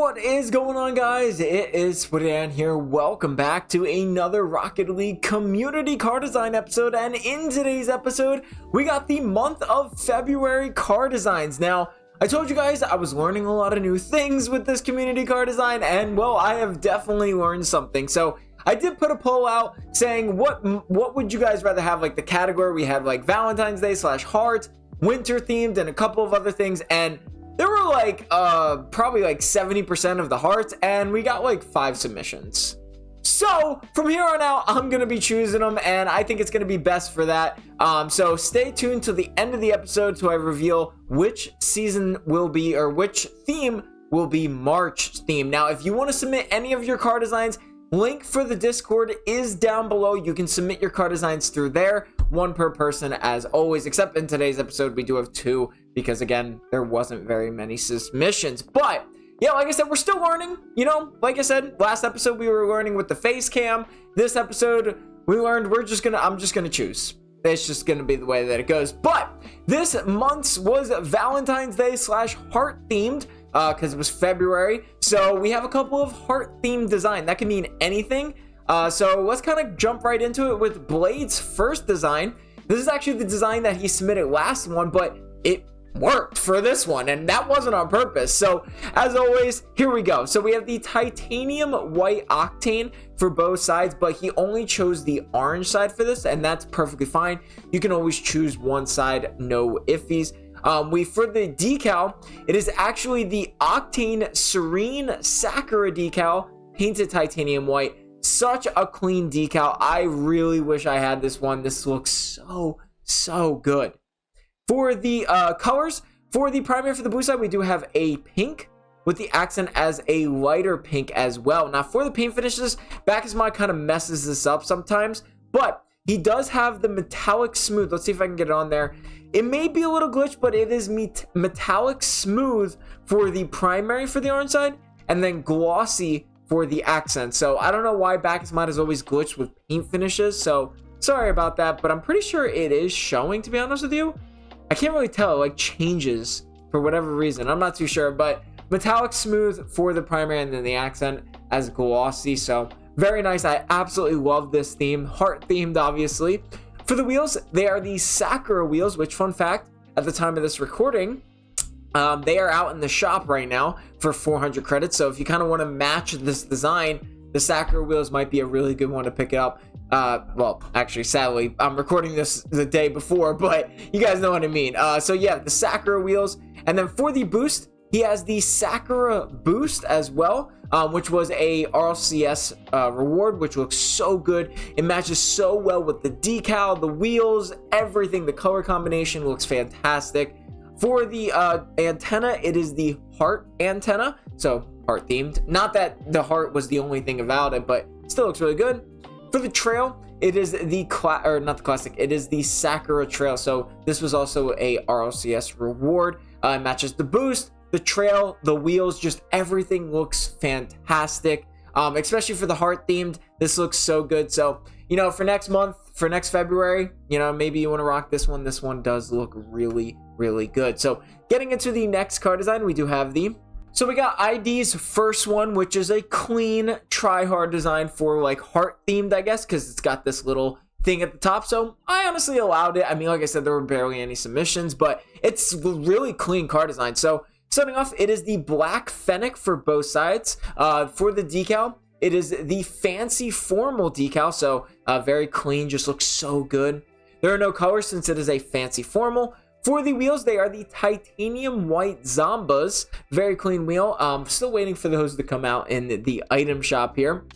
What is going on, guys? It is Spudan here. Welcome back to another Rocket League community car design episode, and in today's episode we got the month of February car designs. Now, I told you guys I was learning a lot of new things with this community car design, and well, I have definitely learned something. So I did put a poll out saying what would you guys rather have. Like the category, we had like Valentine's Day / heart, winter themed, and a couple of other things, and there were like probably like 70% of the hearts, and we got like 5 submissions. So from here on out, I'm gonna be choosing them, and I think it's gonna be best for that. So stay tuned to the end of the episode till I reveal which season will be, or which theme will be March theme. Now, if you want to submit any of your car designs, link for the Discord is down below. You can submit your car designs through there, 1 per person as always, except in today's episode we do have 2 because again there wasn't very many submissions. But yeah, like I said, we're still learning, you know. Like I said, last episode we were learning with the face cam. This episode we learned I'm just gonna choose. It's just gonna be the way that it goes. But this month's was Valentine's Day / heart themed, because it was February. So we have a couple of heart themed design. That can mean anything. So let's kind of jump right into it with Blade's first design. This is actually the design that he submitted last one, but it worked for this one, and that wasn't on purpose. So as always, here we go. So we have the titanium white octane for both sides, but he only chose the orange side for this, and that's perfectly fine. You can always choose one side, no iffies. For the decal, it is actually the Octane Serene Sakura decal, painted titanium white. Such a clean decal. I really wish I had this one. This looks so good. For the colors, for the primary for the boost side, we do have a pink with the accent as a lighter pink as well. Now, for the paint finishes, Bacchus Mod kind of messes this up sometimes, but he does have the metallic smooth. Let's see if I can get it on there. It may be a little glitch, but it is metallic smooth for the primary for the orange side, and then glossy for the accent. So I don't know why Bacchus Mod is always glitched with paint finishes, so sorry about that, but I'm pretty sure it is showing, to be honest with you. I can't really tell, it like changes for whatever reason. I'm not too sure, but metallic smooth for the primary and then the accent as glossy. So very nice. I absolutely love this theme. Heart themed, obviously. For the wheels, they are the Sakura wheels, which, fun fact, at the time of this recording, they are out in the shop right now for 400 credits. So if you kind of want to match this design, the Sakura wheels might be a really good one to pick it up. Well, actually, sadly, I'm recording this the day before, but you guys know what I mean. So yeah, the Sakura wheels. And then for the boost, he has the Sakura boost as well, which was a RLCS reward, which looks so good. It matches so well with the decal, the wheels, everything. The color combination looks fantastic. For the antenna, it is the heart antenna, so heart themed. Not that the heart was the only thing about it, but it still looks really good. For the trail, it is the classic. It is the Sakura trail. So this was also a RLCS reward. It matches the boost, the trail, the wheels, just everything looks fantastic. Especially for the heart themed, this looks so good. So, you know, for next month, for next February, you know, maybe you want to rock this one. This one does look really good. So getting into the next car design, we do have so we got ID's first one, which is a clean try-hard design for like heart themed, I guess, because it's got this little thing at the top. So I honestly allowed it. I mean, like I said, there were barely any submissions, but it's really clean car design. So starting off, it is the black Fennec for both sides. For the decal, it is the fancy formal decal. So very clean, just looks so good. There are no colors since it is a fancy formal. For the wheels, they are the titanium white Zombas. Very clean wheel. Still waiting for those to come out in the item shop here.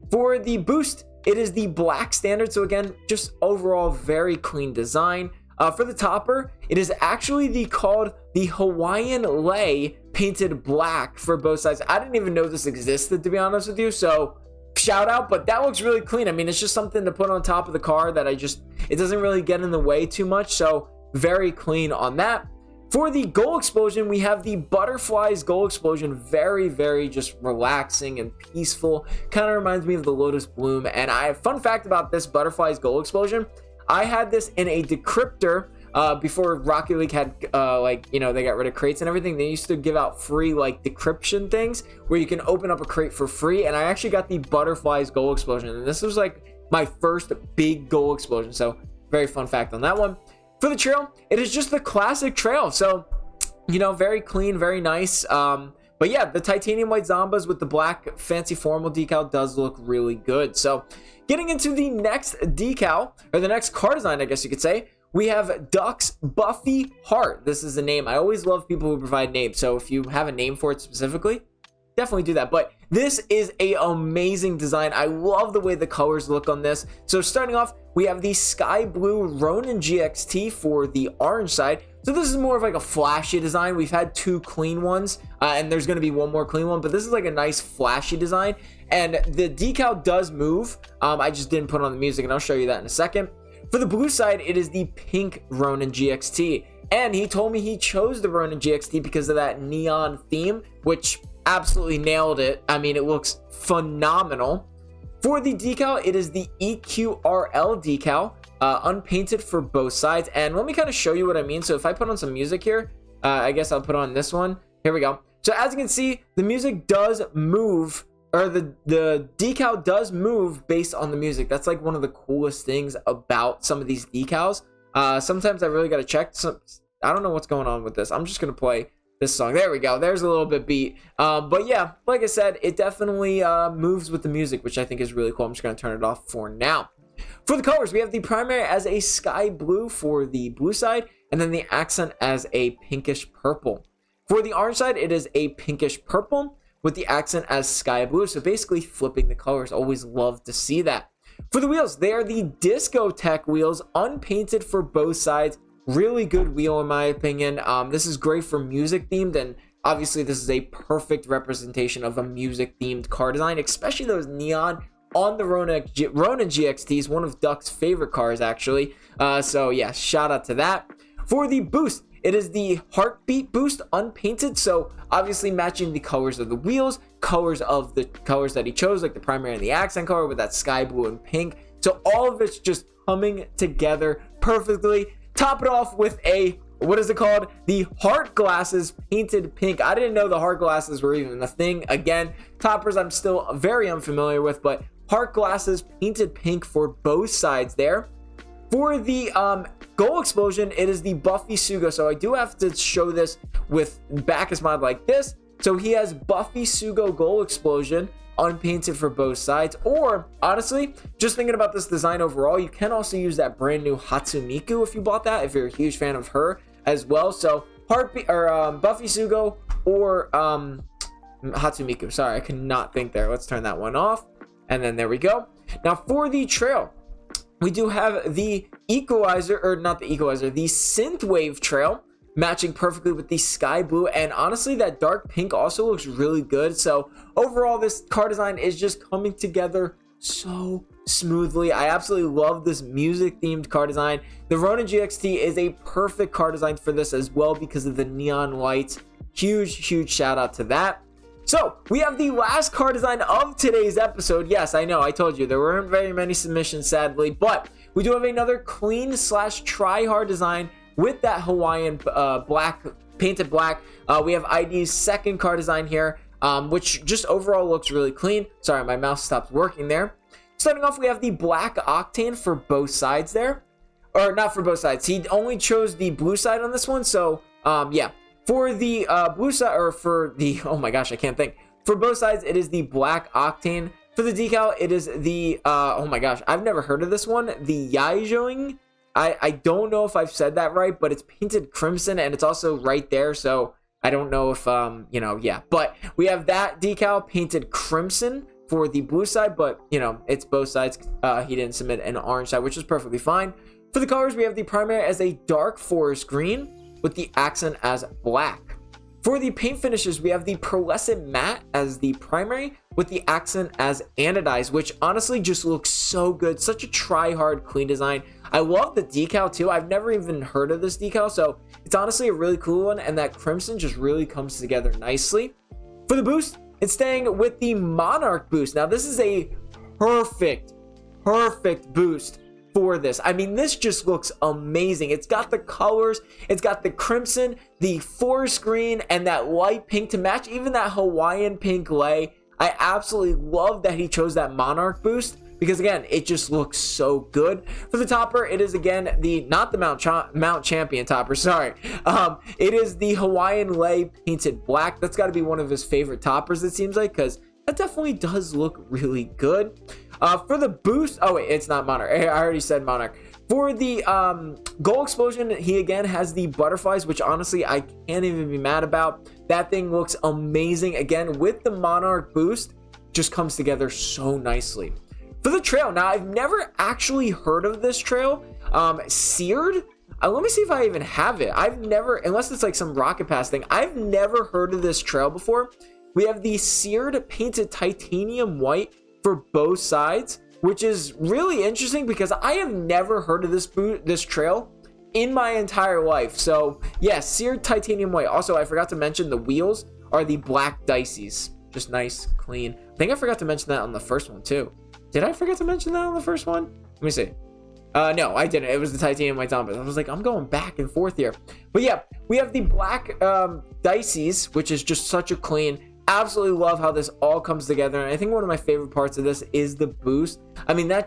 For the boost, it is the black standard. So again, just overall very clean design. For the topper, it is actually called the Hawaiian Lei painted black for both sides. I didn't even know this existed, to be honest with you. So shout out, but that looks really clean. I mean, it's just something to put on top of the car that it doesn't really get in the way too much. So very clean on that. For the goal explosion, we have the Butterflies goal explosion. Very just relaxing and peaceful. Kind of reminds me of the Lotus Bloom. And fun fact about this Butterflies goal explosion, I had this in a decryptor before Rocket League had like, you know, they got rid of crates and everything, they used to give out free like decryption things where you can open up a crate for free. And I actually got the Butterflies Goal Explosion, and this was like my first big goal explosion. So very fun fact on that one. For the trail, it is just the classic trail. So, you know, very clean, very nice. But yeah, the titanium white Zombas with the black fancy formal decal does look really good. So getting into the next decal, or the next car design, I guess you could say, we have Ducks Buffy Heart. This is a name. I always love people who provide names. So if you have a name for it specifically, definitely do that. But this is a amazing design. I love the way the colors look on this. So starting off, we have the sky blue Ronin GXT for the orange side. So this is more of like a flashy design. We've had two clean ones, and there's going to be one more clean one, but this is like a nice flashy design. And the decal does move. I just didn't put on the music, and I'll show you that in a second. For the blue side, it is the pink Ronin GXT. And he told me he chose the Ronin GXT because of that neon theme, which absolutely nailed it. I mean, it looks phenomenal. For the decal, it is the EQRL decal, unpainted for both sides. And let me kind of show you what I mean. So if I put on some music here, I guess I'll put on this one. Here we go. So as you can see, the music does move, or the decal does move based on the music. That's like one of the coolest things about some of these decals. Sometimes I really got to check. I don't know what's going on with this. I'm just going to play this song. There we go. There's a little bit beat. But yeah, like I said, it definitely moves with the music, which I think is really cool. I'm just going to turn it off for now. For the colors, we have the primary as a sky blue for the blue side, and then the accent as a pinkish purple. For the orange side, it is a pinkish purple with the accent as sky blue. So basically flipping the colors. Always love to see that. For the wheels, they are the Discotech wheels, unpainted for both sides. Really good wheel in my opinion. This is great for music themed, and obviously this is a perfect representation of a music themed car design, especially those neon on the Ronin GXT is one of Duck's favorite cars actually. So yeah, shout out to that. For the boost, it is the Heartbeat boost unpainted, so obviously matching the colors of the wheels, colors of the colors that he chose, like the primary and the accent color with that sky blue and pink. So all of it's just coming together perfectly. Top it off with a, what is it called? The Heart Glasses painted pink. I didn't know the Heart Glasses were even a thing. Again, toppers I'm still very unfamiliar with, but Heart Glasses painted pink for both sides there. For the Goal Explosion, it is the Buffy Sugo. So I do have to show this with Bacchus mod like this. So he has Buffy Sugo Goal Explosion unpainted for both sides. Or honestly, just thinking about this design overall, you can also use that brand new Hatsumiku if you bought that, if you're a huge fan of her as well. So Heartbeat or Buffy Sugo or Hatsumiku. Sorry, I could not think there. Let's turn that one off. And then there we go. Now for the trail, we do have the equalizer, or not the equalizer, the Synthwave trail, matching perfectly with the sky blue. And honestly, that dark pink also looks really good. So overall, this car design is just coming together so smoothly. I absolutely love this music themed car design. The Ronin GXT is a perfect car design for this as well because of the neon lights. Huge shout out to that. So we have the last car design of today's episode. Yes, I know, I told you there weren't very many submissions, sadly, but we do have another clean slash try hard design with that Hawaiian black, painted black. We have ID's second car design here, which just overall looks really clean. Sorry, my mouse stopped working there. Starting off, we have the black Octane for both sides there, or not for both sides. He only chose the blue side on this one, so yeah. For the blue side, or for the, oh my gosh, I can't think. For both sides, it is the black Octane. For the decal, it is the, oh my gosh, I've never heard of this one. The Yaizhoing. I don't know if I've said that right, but it's painted crimson and it's also right there. So I don't know if, you know, yeah. But we have that decal painted crimson for the blue side, but, you know, it's both sides. He didn't submit an orange side, which is perfectly fine. For the colors, we have the primary as a dark forest green with the accent as black. For the paint finishes, we have the pearlescent matte as the primary with the accent as anodized, which honestly just looks so good. Such a try-hard clean design. I love the decal too. I've never even heard of this decal, so it's honestly a really cool one, and that crimson just really comes together nicely. For the boost, it's staying with the Monarch boost. Now this is a perfect boost for this. I mean, this just looks amazing. It's got the colors, it's got the crimson, the forest green, and that light pink to match even that Hawaiian pink lei. I absolutely love that he chose that Monarch boost, because again, it just looks so good. For the topper, it is again not the Mount Champion topper, sorry. It is the Hawaiian lei painted black. That's got to be one of his favorite toppers, it seems like, because that definitely does look really good. For the boost, oh wait, it's not Monarch. I already said Monarch. For the Goal Explosion, he again has the butterflies, which honestly I can't even be mad about. That thing looks amazing. Again, with the Monarch boost, just comes together so nicely. For the trail, now I've never actually heard of this trail. Seared? Let me see if I even have it. I've never, unless it's like some Rocket Pass thing, I've never heard of this trail before. We have the Seared painted titanium white for both sides, which is really interesting because I have never heard of this trail in my entire life. So yeah, Seared titanium white. Also, I forgot to mention the wheels are the black Dices. Just nice, clean. I think I forgot to mention that on the first one too. Did I forget to mention that on the first one? Let me see. No, I didn't. It was the titanium white Zombie. I was like, I'm going back and forth here. But yeah, we have the black Dices, which is just such a clean. Absolutely love how this all comes together. And I think one of my favorite parts of this is the boost. I mean, it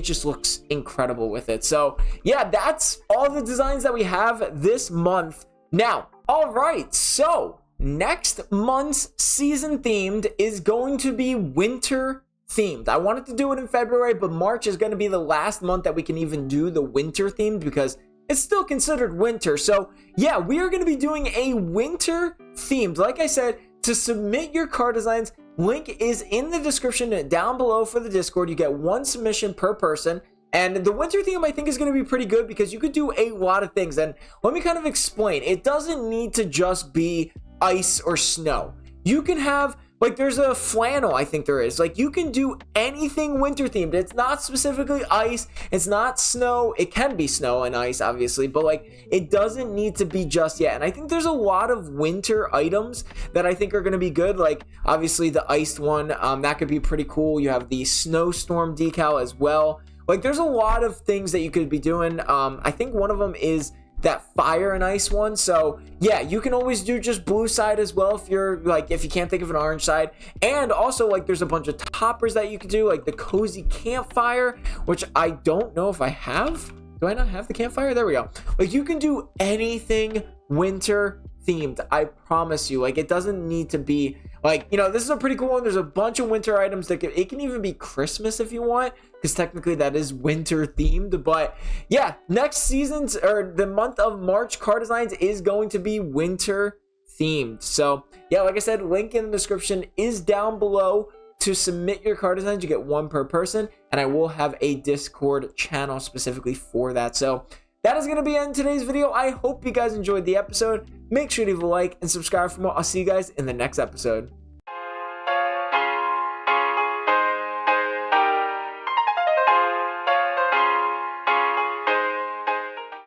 just looks incredible with it. So yeah, that's all the designs that we have this month. Now, all right, so next month's season themed is going to be winter themed. I wanted to do it in February, but March is going to be the last month that we can even do the winter themed because it's still considered winter. So yeah, we are going to be doing a winter themed. Like I said, to submit your card designs, link is in the description down below for the Discord. You get one submission per person. And the winter theme I think is going to be pretty good because you could do a lot of things. And let me kind of explain. It doesn't need to just be ice or snow. You can have, like, there's a flannel, I think there is. Like, you can do anything winter themed. It's not specifically ice. It's not snow. It can be snow and ice, obviously, but like, it doesn't need to be just yet. And I think there's a lot of winter items that I think are going to be good. Like, obviously, the iced one, that could be pretty cool. You have the snowstorm decal as well. Like, there's a lot of things that you could be doing. I think one of them is that fire and ice one. So yeah, you can always do just blue side as well if you're like, if you can't think of an orange side. And also, like, there's a bunch of toppers that you can do, like the cozy campfire, which I don't know if I have. Do I not have the campfire? There we go. Like, you can do anything winter themed, I promise you. Like, it doesn't need to be like, you know, this is a pretty cool one. There's a bunch of winter items that it can even be Christmas if you want, because technically that is winter themed. But yeah, next season's, or the month of March card designs, is going to be winter themed. So yeah, like I said, link in the description is down below to submit your card designs. You get one per person, and I will have a Discord channel specifically for that. So that is going to be it in today's video. I hope you guys enjoyed the episode. Make sure to leave a like and subscribe for more. I'll see you guys in the next episode.